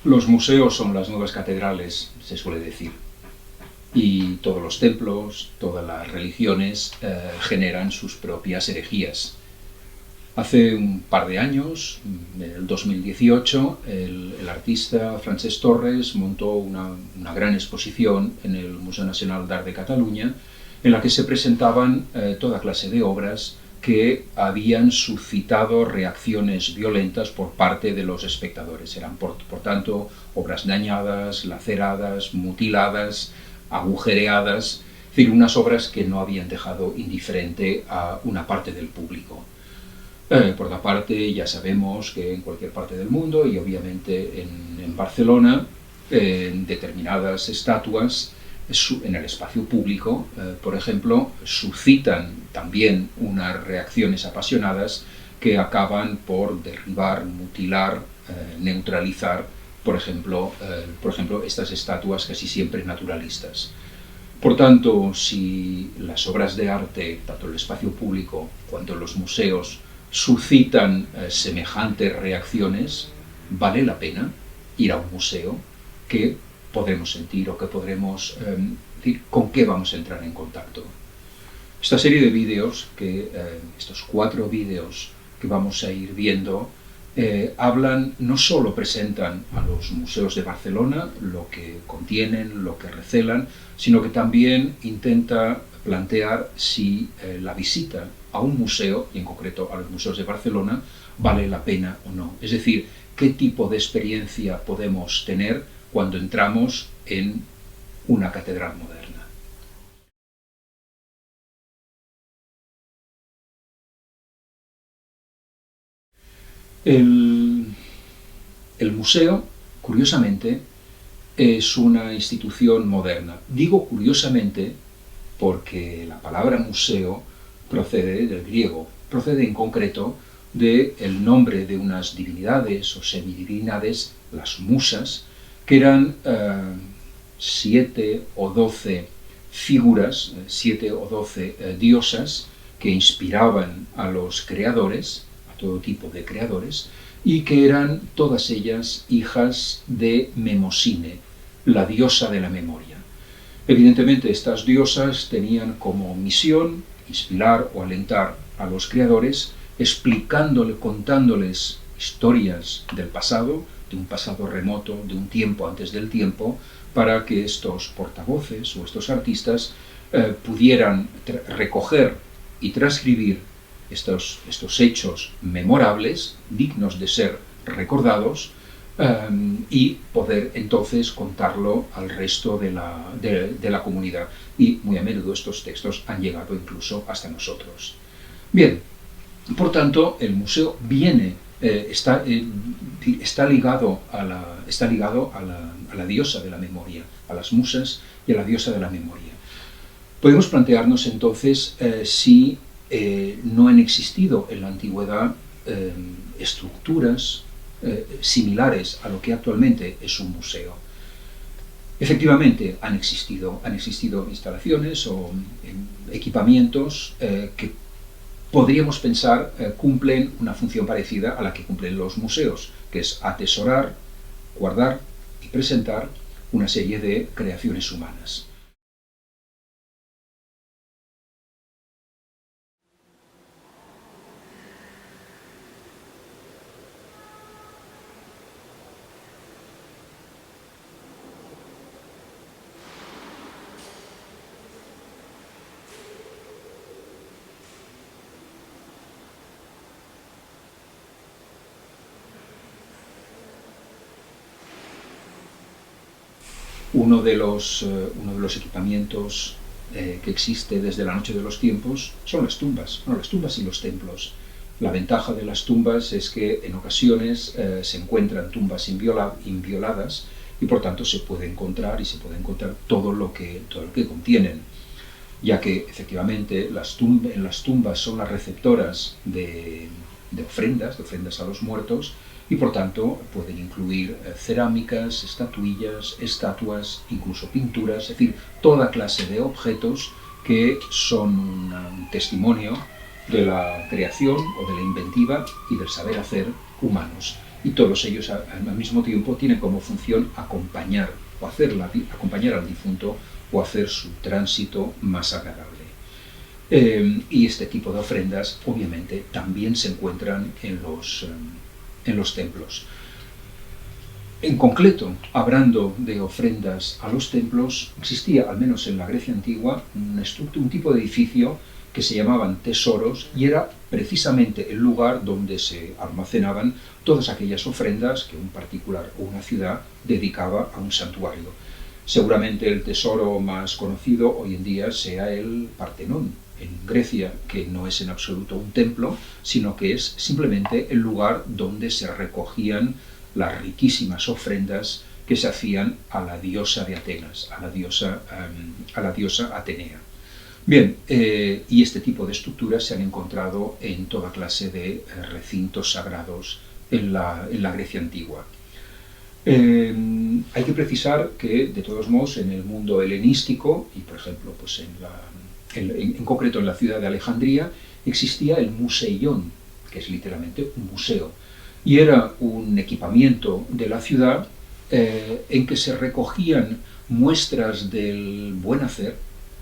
Los museos son las nuevas catedrales, se suele decir, y todos los templos, todas las religiones generan sus propias herejías. Hace un par de años, en el 2018, el artista Francesc Torres montó una gran exposición en el Museu Nacional d'Art de Cataluña, en la que se presentaban toda clase de obras que habían suscitado reacciones violentas por parte de los espectadores. Eran, por tanto, obras dañadas, laceradas, mutiladas, agujereadas, es decir, unas obras que no habían dejado indiferente a una parte del público. Por otra parte, ya sabemos que en cualquier parte del mundo, y obviamente en Barcelona, determinadas estatuas en el espacio público, por ejemplo, suscitan también unas reacciones apasionadas que acaban por derribar, mutilar, neutralizar, por ejemplo, estas estatuas casi siempre naturalistas. Por tanto, si las obras de arte, tanto en el espacio público cuanto en los museos, suscitan semejantes reacciones, vale la pena ir a un museo. Que podremos sentir o que podremos decir con qué vamos a entrar en contacto. Esta serie de vídeos, estos 4 vídeos que vamos a ir viendo, no solo presentan a los museos de Barcelona, lo que contienen, lo que recelan, sino que también intenta plantear si la visita a un museo, y en concreto a los museos de Barcelona, vale la pena o no. Es decir, qué tipo de experiencia podemos tener cuando entramos en una catedral moderna. El museo, curiosamente, es una institución moderna. Digo curiosamente porque la palabra museo procede del griego, procede en concreto del nombre de unas divinidades o semidivinidades, las musas, que eran 7 o 12 figuras, 7 o 12 diosas que inspiraban a los creadores, a todo tipo de creadores, y que eran todas ellas hijas de Memosine, la diosa de la memoria. Evidentemente, estas diosas tenían como misión inspirar o alentar a los creadores, contándoles historias del pasado, de un pasado remoto, de un tiempo antes del tiempo, para que estos portavoces o estos artistas pudieran recoger y transcribir estos hechos memorables, dignos de ser recordados, y poder entonces contarlo al resto de la comunidad. Y muy a menudo estos textos han llegado incluso hasta nosotros. Bien, por tanto, el museo está ligado a la diosa de la memoria, a las musas y a la diosa de la memoria. Podemos plantearnos entonces si no han existido en la antigüedad estructuras similares a lo que actualmente es un museo. Efectivamente, han existido instalaciones o equipamientos que podríamos pensar cumplen una función parecida a la que cumplen los museos, que es atesorar, guardar y presentar una serie de creaciones humanas. Uno de los equipamientos que existe desde la noche de los tiempos son las tumbas, las tumbas y los templos. La ventaja de las tumbas es que en ocasiones se encuentran tumbas invioladas y por tanto se puede encontrar todo lo que contienen, ya que efectivamente en las tumbas son las receptoras de ofrendas a los muertos, y por tanto pueden incluir cerámicas, estatuillas, estatuas, incluso pinturas, es decir, toda clase de objetos que son un testimonio de la creación o de la inventiva y del saber hacer humanos. y todos ellos al mismo tiempo tienen como función acompañar acompañar al difunto o hacer su tránsito más agradable. Y este tipo de ofrendas obviamente también se encuentran en los templos. En concreto, hablando de ofrendas a los templos, existía, al menos en la Grecia antigua, un tipo de edificio que se llamaban tesoros y era precisamente el lugar donde se almacenaban todas aquellas ofrendas que un particular o una ciudad dedicaba a un santuario. Seguramente el tesoro más conocido hoy en día sea el Partenón, en Grecia, que no es en absoluto un templo, sino que es simplemente el lugar donde se recogían las riquísimas ofrendas que se hacían a la diosa de Atenas, a la diosa Atenea. Bien, y este tipo de estructuras se han encontrado en toda clase de recintos sagrados en la Grecia antigua. Hay que precisar que, de todos modos, en el mundo helenístico, y por ejemplo pues en concreto en la ciudad de Alejandría, existía el museion, que es literalmente un museo, y era un equipamiento de la ciudad en que se recogían muestras del buen hacer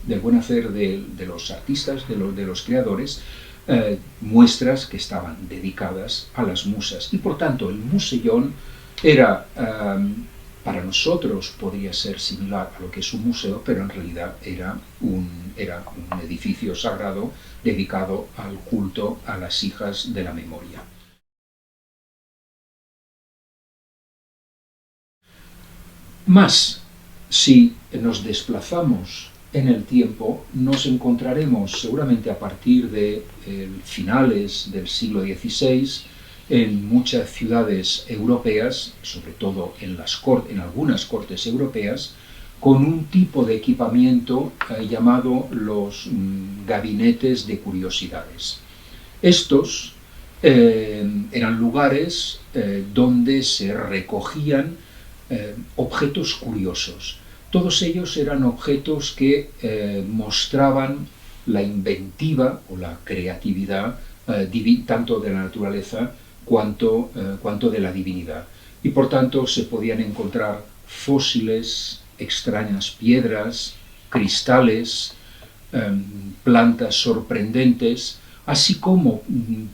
de los artistas, de los creadores, muestras que estaban dedicadas a las musas. Y por tanto el museion era, para nosotros podría ser similar a lo que es un museo, pero en realidad era un edificio sagrado dedicado al culto a las hijas de la memoria. Más, si nos desplazamos en el tiempo, nos encontraremos seguramente a partir de finales del siglo XVI en muchas ciudades europeas, sobre todo en algunas cortes europeas, con un tipo de equipamiento llamado los gabinetes de curiosidades. Estos eran lugares donde se recogían objetos curiosos. Todos ellos eran objetos que mostraban la inventiva o la creatividad tanto de la naturaleza cuanto de la divinidad. Y por tanto se podían encontrar fósiles, extrañas piedras, cristales, plantas sorprendentes, así como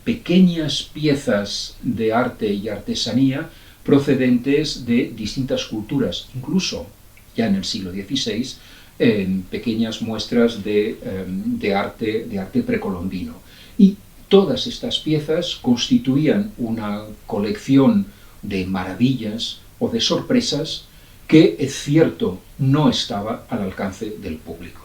pequeñas piezas de arte y artesanía procedentes de distintas culturas, incluso ya en el siglo XVI, pequeñas muestras de arte precolombino. Y todas estas piezas constituían una colección de maravillas o de sorpresas que, es cierto, no estaba al alcance del público.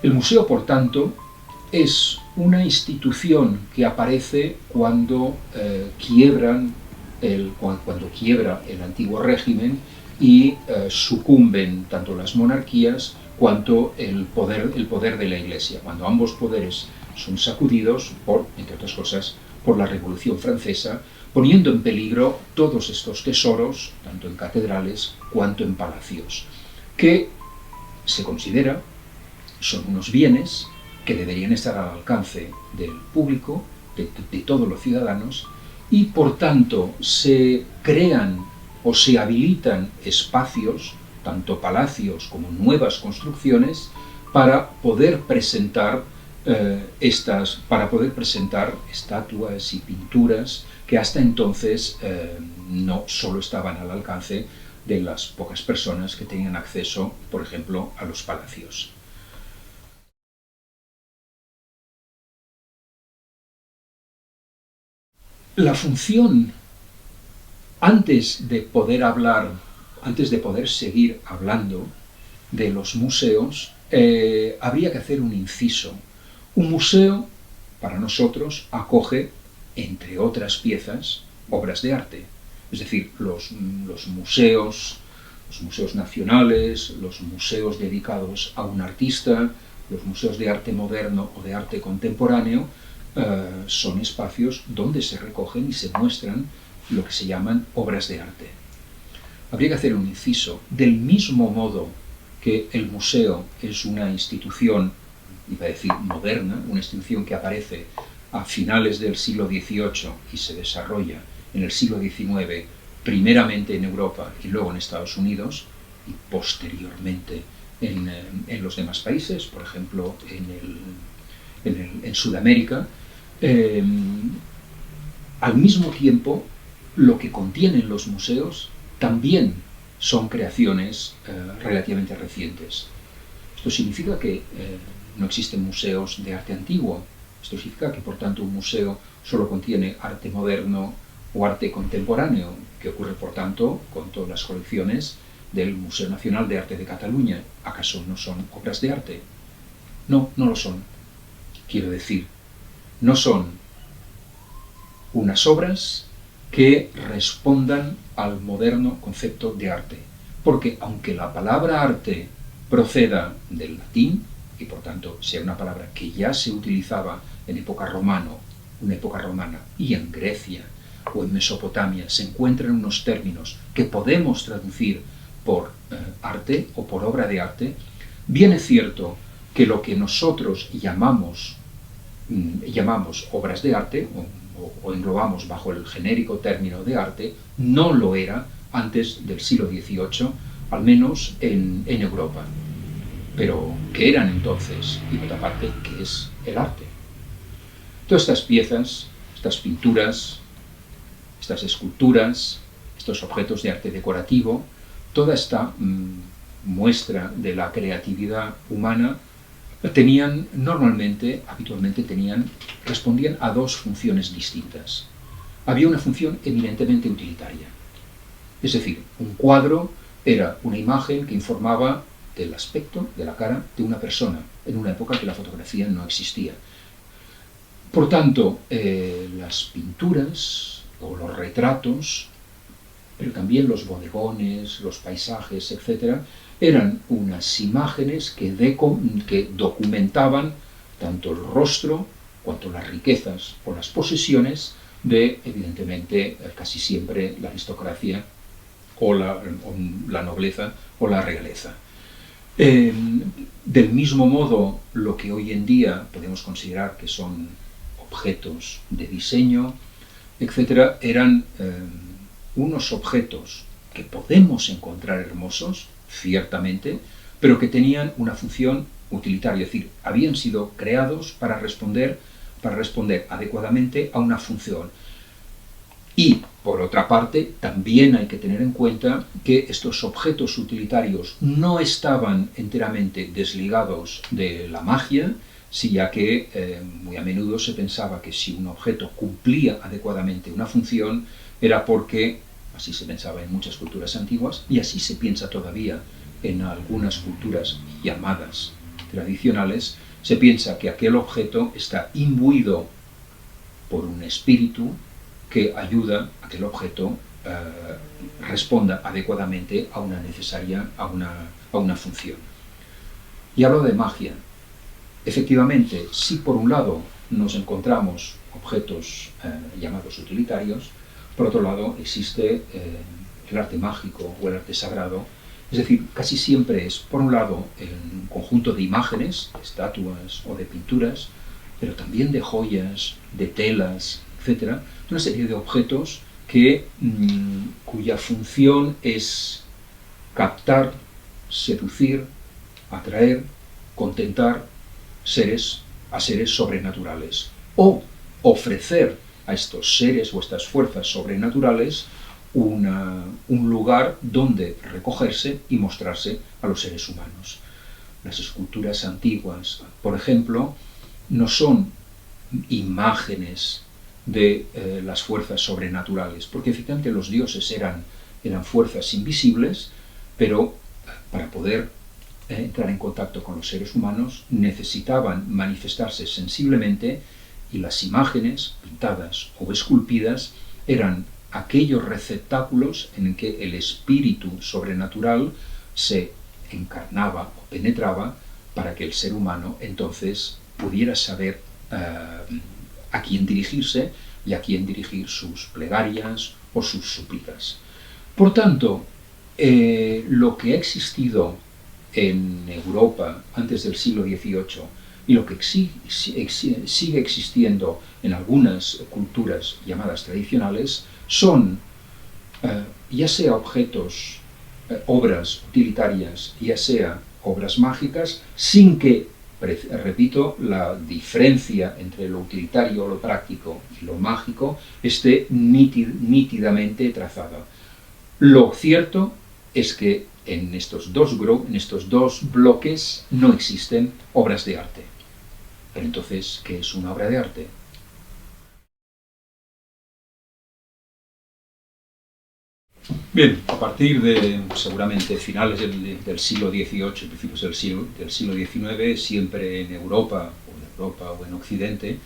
El museo, por tanto, es una institución que aparece cuando quiebra el antiguo régimen y sucumben tanto las monarquías cuanto el poder de la Iglesia, cuando ambos poderes son sacudidos por, entre otras cosas, por la Revolución Francesa, poniendo en peligro todos estos tesoros, tanto en catedrales cuanto en palacios, que se considera son unos bienes que deberían estar al alcance del público, de todos los ciudadanos, y por tanto se crean o se habilitan espacios, tanto palacios como nuevas construcciones, para poder presentar estatuas y pinturas que hasta entonces no solo estaban al alcance de las pocas personas que tenían acceso, por ejemplo, a los palacios. La función, antes de poder seguir hablando de los museos, habría que hacer un inciso. Un museo, para nosotros, acoge, entre otras piezas, obras de arte. Es decir, los museos nacionales, los museos dedicados a un artista, los museos de arte moderno o de arte contemporáneo, son espacios donde se recogen y se muestran lo que se llaman obras de arte. Habría que hacer un inciso. Del mismo modo que el museo es una institución, iba a decir moderna, una institución que aparece a finales del siglo XVIII y se desarrolla en el siglo XIX, primeramente en Europa y luego en Estados Unidos, y posteriormente en los demás países, por ejemplo en Sudamérica. Al mismo tiempo, lo que contienen los museos también son creaciones relativamente recientes. Esto significa que no existen museos de arte antiguo. Esto significa que, por tanto, un museo solo contiene arte moderno o arte contemporáneo, que ocurre, por tanto, con todas las colecciones del Museo Nacional de Arte de Cataluña. ¿Acaso no son obras de arte? No, no lo son. Quiero decir, no son unas obras que respondan al moderno concepto de arte. Porque aunque la palabra arte proceda del latín, y por tanto sea una palabra que ya se utilizaba en época romana, y en Grecia o en Mesopotamia se encuentran unos términos que podemos traducir por arte o por obra de arte, bien es cierto que lo que nosotros llamamos obras de arte, o englobamos bajo el genérico término de arte, no lo era antes del siglo XVIII, al menos en Europa. Pero, ¿qué eran entonces? Y por otra parte, ¿qué es el arte? Todas estas piezas, estas pinturas, estas esculturas, estos objetos de arte decorativo, toda esta muestra de la creatividad humana respondían a dos funciones distintas. Había una función eminentemente utilitaria. Es decir, un cuadro era una imagen que informaba del aspecto, de la cara de una persona, en una época que la fotografía no existía. Por tanto, las pinturas o los retratos, pero también los bodegones, los paisajes, etc., eran unas imágenes que documentaban tanto el rostro cuanto las riquezas o las posesiones de, evidentemente, casi siempre la aristocracia o la nobleza o la realeza. Del mismo modo, lo que hoy en día podemos considerar que son objetos de diseño, etc., eran unos objetos que podemos encontrar hermosos, ciertamente, pero que tenían una función utilitaria, es decir, habían sido creados para responder adecuadamente a una función. Y, por otra parte, también hay que tener en cuenta que estos objetos utilitarios no estaban enteramente desligados de la magia, ya que muy a menudo se pensaba que si un objeto cumplía adecuadamente una función era porque, así se pensaba en muchas culturas antiguas, y así se piensa todavía en algunas culturas llamadas tradicionales, se piensa que aquel objeto está imbuido por un espíritu que ayuda a que el objeto responda adecuadamente a una función. Y hablo de magia. Efectivamente, si por un lado nos encontramos objetos llamados utilitarios, por otro lado existe el arte mágico o el arte sagrado. Es decir, casi siempre es, por un lado, un conjunto de imágenes, de estatuas o de pinturas, pero también de joyas, de telas, etc., una serie de objetos cuya función es captar, seducir, atraer, contentar a seres sobrenaturales, o ofrecer a estos seres o estas fuerzas sobrenaturales un lugar donde recogerse y mostrarse a los seres humanos. Las esculturas antiguas, por ejemplo, no son imágenes de las fuerzas sobrenaturales, porque efectivamente los dioses eran fuerzas invisibles, pero para poder entrar en contacto con los seres humanos necesitaban manifestarse sensiblemente, y las imágenes pintadas o esculpidas eran aquellos receptáculos en que el espíritu sobrenatural se encarnaba o penetraba para que el ser humano entonces pudiera saber a quién dirigirse y a quién dirigir sus plegarias o sus súplicas. Por tanto, lo que ha existido en Europa antes del siglo XVIII y lo que sigue existiendo en algunas culturas llamadas tradicionales son ya sea objetos, obras utilitarias, ya sea obras mágicas, sin que, repito, la diferencia entre lo utilitario, lo práctico y lo mágico esté nítidamente trazada. Lo cierto es que en estos dos bloques no existen obras de arte. Pero entonces, ¿qué es una obra de arte? Bien, a partir de seguramente finales del siglo XVIII, principios del siglo XIX, siempre en Europa o en Occidente,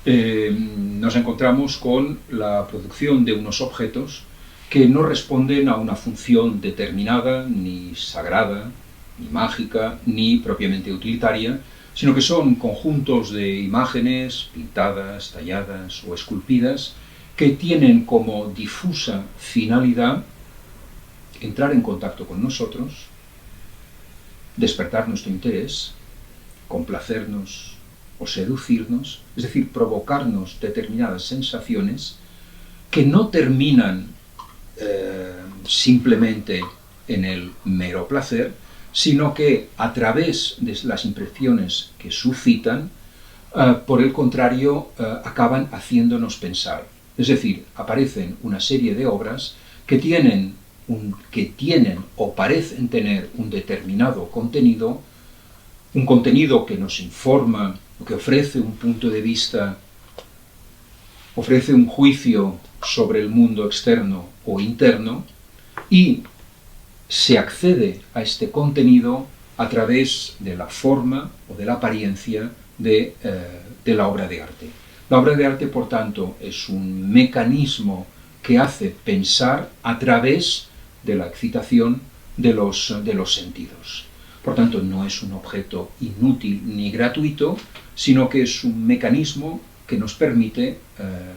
nos encontramos con la producción de unos objetos que no responden a una función determinada, ni sagrada, ni mágica, ni propiamente utilitaria, sino que son conjuntos de imágenes pintadas, talladas o esculpidas que tienen como difusa finalidad entrar en contacto con nosotros, despertar nuestro interés, complacernos o seducirnos, es decir, provocarnos determinadas sensaciones que no terminan simplemente en el mero placer, sino que a través de las impresiones que suscitan, por el contrario, acaban haciéndonos pensar. Es decir, aparecen una serie de obras que tienen o parecen tener un determinado contenido, un contenido que nos informa, que ofrece un punto de vista, ofrece un juicio sobre el mundo externo o interno, y se accede a este contenido a través de la forma o de la apariencia de la obra de arte. La obra de arte, por tanto, es un mecanismo que hace pensar a través de la excitación de los sentidos. Por tanto, no es un objeto inútil ni gratuito, sino que es un mecanismo que nos permite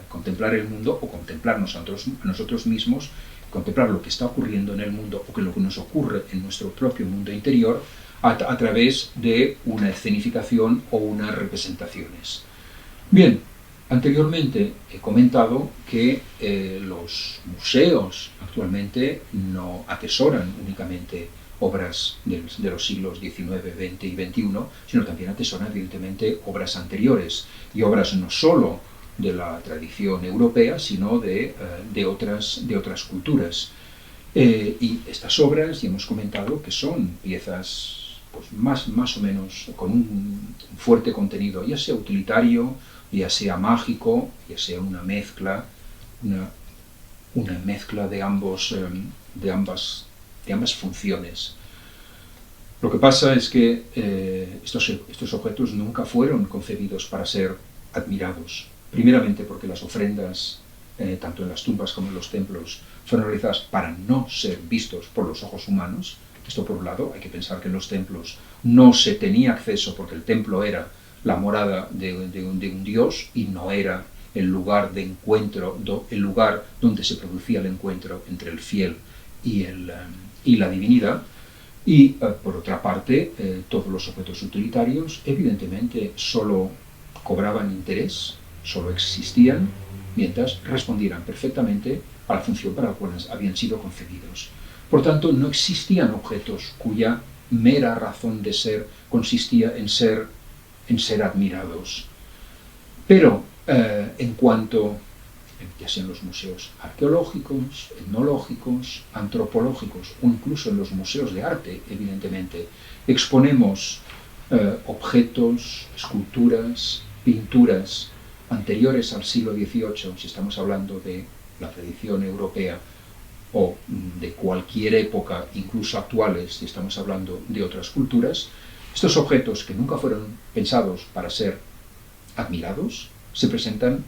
contemplar el mundo o contemplarnos a nosotros mismos, contemplar lo que está ocurriendo en el mundo o lo que nos ocurre en nuestro propio mundo interior a través de una escenificación o unas representaciones. Bien, anteriormente he comentado que los museos actualmente no atesoran únicamente obras de los siglos XIX, XX y XXI, sino también atesoran evidentemente obras anteriores, y obras no solo de la tradición europea, sino de otras culturas. Y estas obras, ya hemos comentado, que son piezas pues, más o menos con un fuerte contenido, ya sea utilitario, ya sea mágico, ya sea una mezcla de ambas funciones. Lo que pasa es que estos objetos nunca fueron concebidos para ser admirados. Primeramente porque las ofrendas, tanto en las tumbas como en los templos, fueron realizadas para no ser vistos por los ojos humanos. Esto por un lado, hay que pensar que en los templos no se tenía acceso porque el templo era la morada de un dios y no era el lugar de encuentro, el lugar donde se producía el encuentro entre el fiel y la divinidad. Y por otra parte, todos los objetos utilitarios evidentemente solo cobraban interés, solo existían mientras respondieran perfectamente a la función para la cual habían sido concebidos. Por tanto, no existían objetos cuya mera razón de ser consistía en ser admirados. Pero en cuanto, ya sean los museos arqueológicos, etnológicos, antropológicos o incluso en los museos de arte, evidentemente, exponemos objetos, esculturas, pinturas anteriores al siglo XVIII, si estamos hablando de la tradición europea, o de cualquier época, incluso actuales, si estamos hablando de otras culturas, estos objetos que nunca fueron pensados para ser admirados, se presentan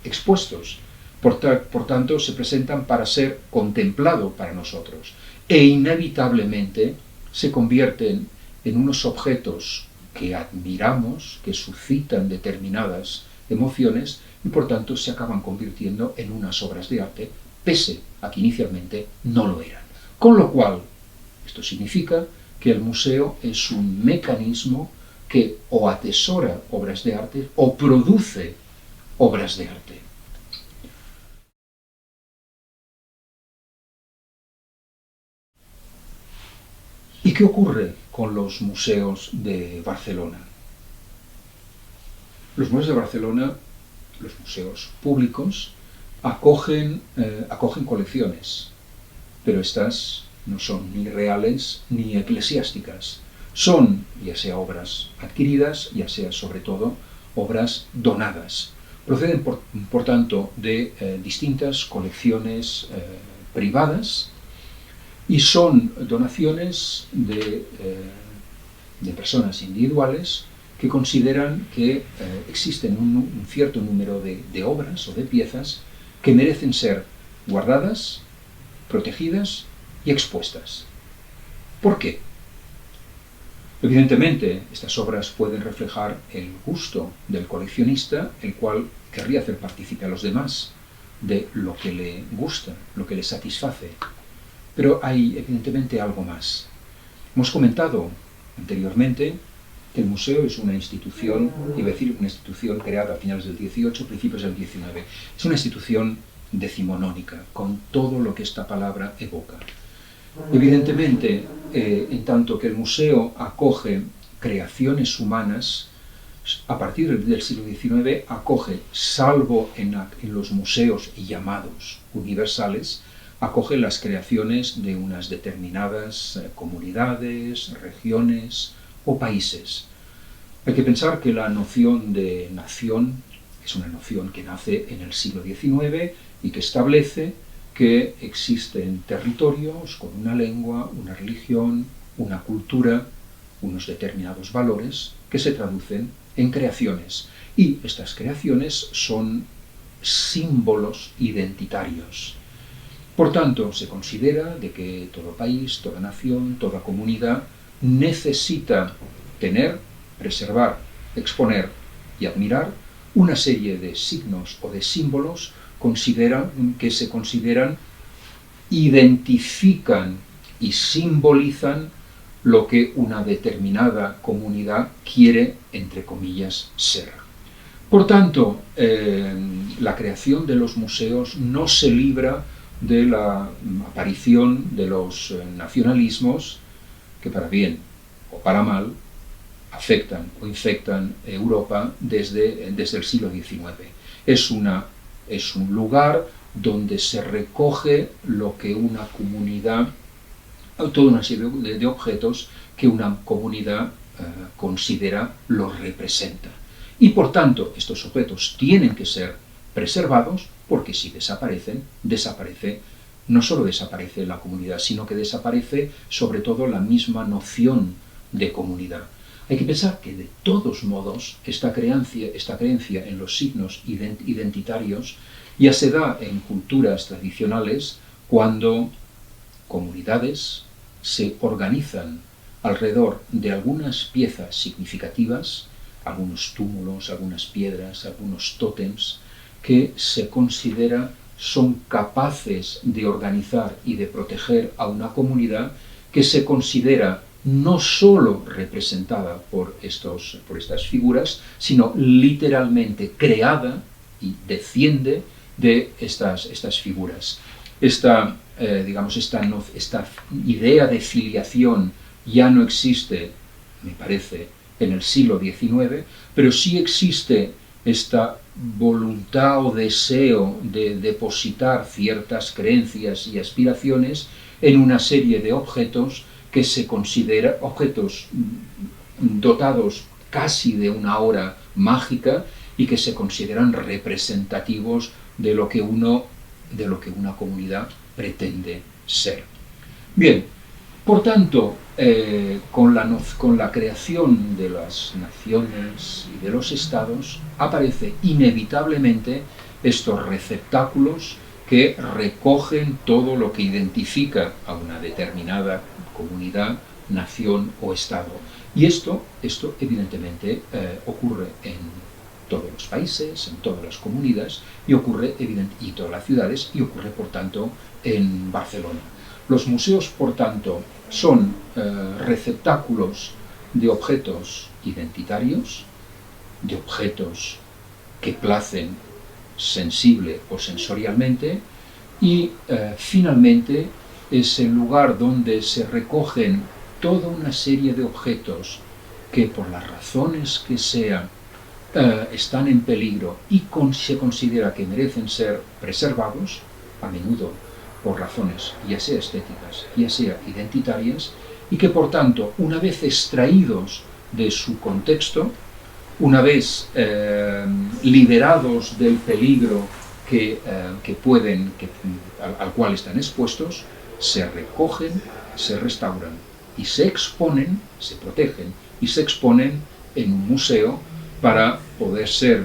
expuestos. Por tanto, se presentan para ser contemplado para nosotros. E inevitablemente se convierten en unos objetos que admiramos, que suscitan determinadas emociones y por tanto se acaban convirtiendo en unas obras de arte, pese a que inicialmente no lo eran. Con lo cual, esto significa que el museo es un mecanismo que o atesora obras de arte o produce obras de arte. ¿Y qué ocurre con los museos de Barcelona? Los museos de Barcelona, los museos públicos, acogen colecciones, pero estas no son ni reales ni eclesiásticas. Son ya sea obras adquiridas, ya sea sobre todo obras donadas. Proceden, por tanto, de distintas colecciones privadas y son donaciones de personas individuales que consideran que existen un cierto número de obras o de piezas que merecen ser guardadas, protegidas y expuestas. ¿Por qué? Evidentemente, estas obras pueden reflejar el gusto del coleccionista, el cual querría hacer partícipe a los demás de lo que le gusta, lo que le satisface. Pero hay evidentemente algo más. Hemos comentado anteriormente que el museo es una institución, iba a decir una institución creada a finales del XVIII, principios del XIX. Es una institución decimonónica, con todo lo que esta palabra evoca. Evidentemente, en tanto que el museo acoge creaciones humanas, a partir del siglo XIX acoge, salvo en los museos llamados universales, acoge las creaciones de unas determinadas comunidades, regiones o países. Hay que pensar que la noción de nación es una noción que nace en el siglo XIX y que establece que existen territorios con una lengua, una religión, una cultura, unos determinados valores que se traducen en creaciones. Y estas creaciones son símbolos identitarios. Por tanto, se considera de que todo país, toda nación, toda comunidad necesita tener, preservar, exponer y admirar una serie de signos o de símbolos que se consideran, identifican y simbolizan lo que una determinada comunidad quiere, entre comillas, ser. Por tanto, la creación de los museos no se libra de la aparición de los nacionalismos que para bien o para mal afectan o infectan Europa desde el siglo XIX. Es un lugar donde se recoge lo que una comunidad, toda una serie de objetos que una comunidad considera los representa. Y por tanto, estos objetos tienen que ser preservados porque si desaparecen, no solo desaparece la comunidad, sino que desaparece sobre todo la misma noción de comunidad. Hay que pensar que de todos modos esta creencia en los signos identitarios ya se da en culturas tradicionales cuando comunidades se organizan alrededor de algunas piezas significativas, algunos túmulos, algunas piedras, algunos tótems, que se considera son capaces de organizar y de proteger a una comunidad que se considera no solo representada por estas figuras, sino literalmente creada y defiende de estas figuras. Esta idea de filiación ya no existe, me parece, en el siglo XIX, pero sí existe esta voluntad o deseo de depositar ciertas creencias y aspiraciones en una serie de objetos que se consideran objetos dotados casi de una hora mágica y que se consideran representativos de lo que una comunidad pretende ser. Bien, por tanto, con la creación de las naciones y de los estados aparece inevitablemente estos receptáculos que recogen todo lo que identifica a una determinada comunidad, nación o estado. Y esto evidentemente ocurre en todos los países, en todas las comunidades y todas las ciudades, y ocurre por tanto en Barcelona. Los museos, por tanto, son receptáculos de objetos identitarios, de objetos que placen sensible o sensorialmente, y finalmente es el lugar donde se recogen toda una serie de objetos que, por las razones que sean, están en peligro y se considera que merecen ser preservados, a menudo por razones ya sea estéticas, ya sea identitarias, y que por tanto, una vez extraídos de su contexto, una vez liberados del peligro al cual están expuestos, se recogen, se restauran y se exponen, se protegen y se exponen en un museo para poder ser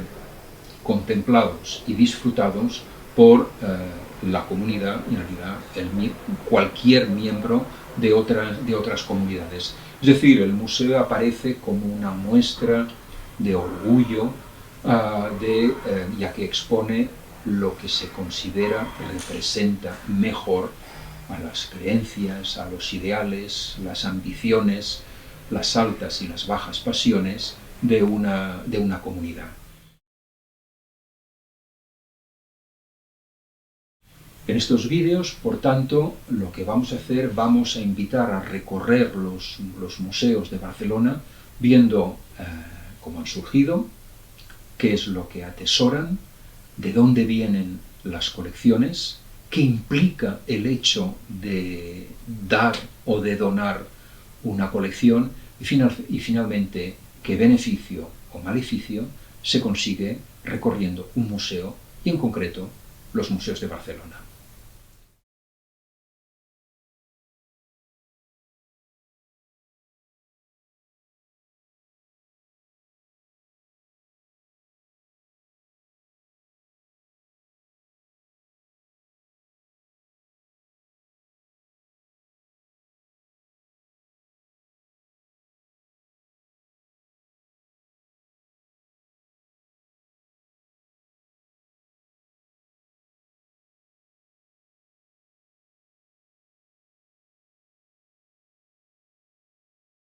contemplados y disfrutados por la comunidad y en realidad cualquier miembro de otras comunidades. Es decir, el museo aparece como una muestra de orgullo, ya que expone lo que se considera representa mejor a las creencias, a los ideales, las ambiciones, las altas y las bajas pasiones de una comunidad. En estos vídeos, por tanto, lo que vamos a hacer, vamos a invitar a recorrer los museos de Barcelona, viendo cómo han surgido, qué es lo que atesoran, de dónde vienen las colecciones, qué implica el hecho de dar o de donar una colección y finalmente qué beneficio o maleficio se consigue recorriendo un museo y en concreto los museos de Barcelona.